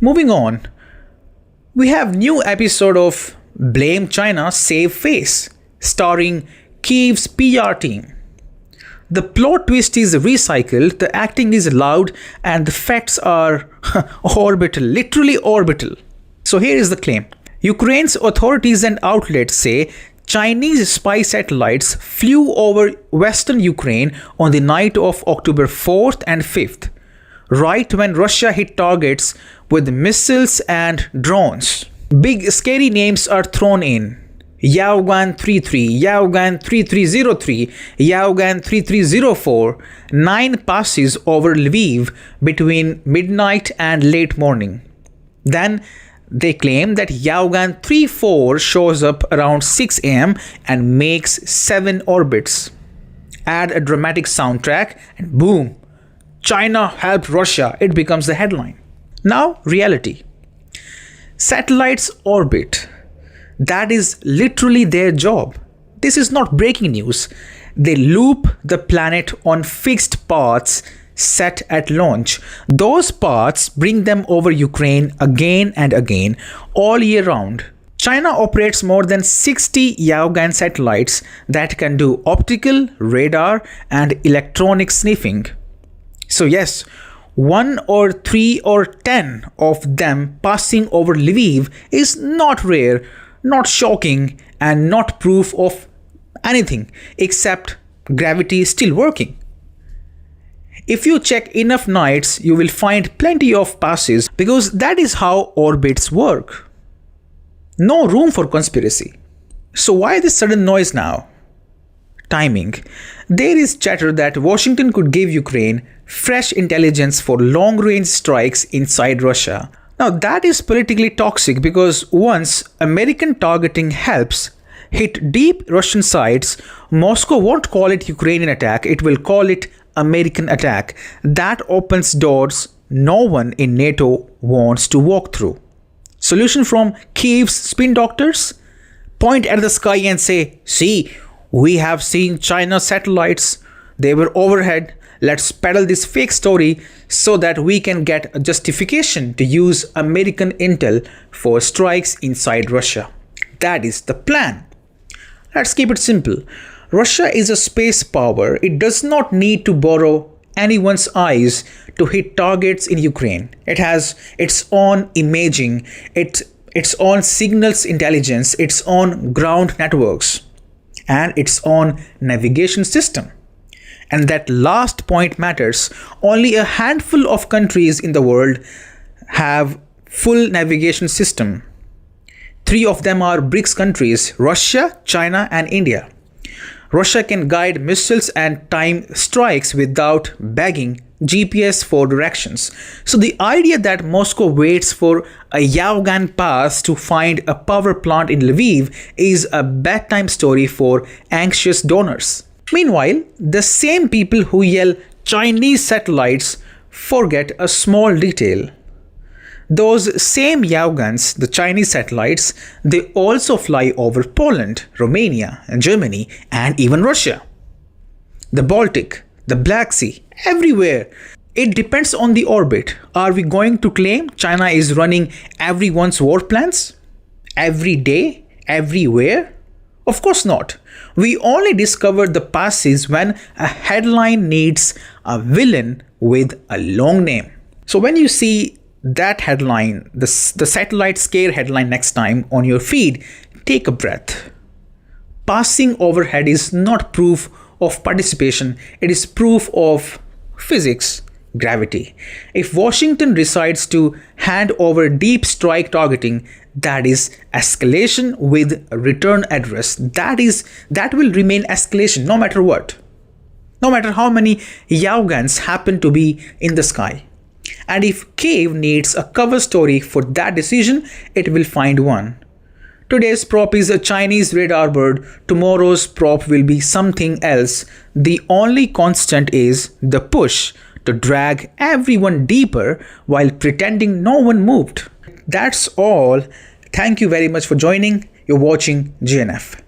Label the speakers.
Speaker 1: Moving on, we have new episode of Blame China, Save Face, starring Kyiv's PR team. The plot twist is recycled, the acting is loud, and the facts are orbital, literally orbital. So here is the claim. Ukraine's authorities and outlets say Chinese spy satellites flew over western Ukraine on the night of October 4th and 5th, right when Russia hit targets with missiles and drones. Big scary names are thrown in. Yaogan 33, Yaogan 3303, Yaogan 3304, 9 passes over Lviv between midnight and late morning. Then they claim that Yaogan 34 shows up around 6 am and makes 7 orbits. Add a dramatic soundtrack and boom, China helped Russia, it becomes the headline. Now, reality. Satellites orbit. That is literally their job. This is not breaking news. They loop the planet on fixed paths set at launch. Those paths bring them over Ukraine again and again, all year round. China operates more than 60 Yaogan satellites that can do optical, radar, and electronic sniffing. So yes, 1 or 3 or 10 of them passing over Lviv is not rare, not shocking, and not proof of anything except gravity is still working. If you check enough nights, you will find plenty of passes because that is how orbits work. No room for conspiracy. So why this sudden noise now? Timing. There is chatter that Washington could give Ukraine fresh intelligence for long-range strikes inside Russia. Now that is politically toxic because once American targeting helps hit deep Russian sites, Moscow won't call it Ukrainian attack, it will call it American attack. That opens doors no one in NATO wants to walk through. Solution from Kyiv's spin doctors? Point at the sky and say, see, we have seen China satellites, they were overhead. Let's peddle this fake story so that we can get a justification to use American intel for strikes inside Russia. That is the plan. Let's keep it simple. Russia is a space power. It does not need to borrow anyone's eyes to hit targets in Ukraine. It has its own imaging, its own signals intelligence, its own ground networks, and its own navigation system. And that last point matters. Only a handful of countries in the world have full navigation system. 3 of them are BRICS countries, Russia, China, and India. Russia can guide missiles and time strikes without begging GPS for directions. So the idea that Moscow waits for a Yaogan pass to find a power plant in Lviv is a bedtime story for anxious donors. Meanwhile, the same people who yell Chinese satellites forget a small detail. Those same Yaogans, the Chinese satellites, they also fly over Poland, Romania, and Germany, and even Russia. The Baltic, the Black Sea, everywhere. It depends on the orbit. Are we going to claim China is running everyone's war plans? Every day? Everywhere? Of course not. We only discover the passes when a headline needs a villain with a long name. So when you see that headline, the satellite scare headline next time on your feed, take a breath. Passing overhead is not proof of participation, it is proof of physics, gravity. If Washington decides to hand over deep strike targeting, that is escalation with a return address. That will remain escalation no matter what. No matter how many Yaogans happen to be in the sky. And if Kyiv needs a cover story for that decision, it will find one. Today's prop is a Chinese radar bird, tomorrow's prop will be something else. The only constant is the push to drag everyone deeper while pretending no one moved. That's all. Thank you very much for joining. You're watching GNF.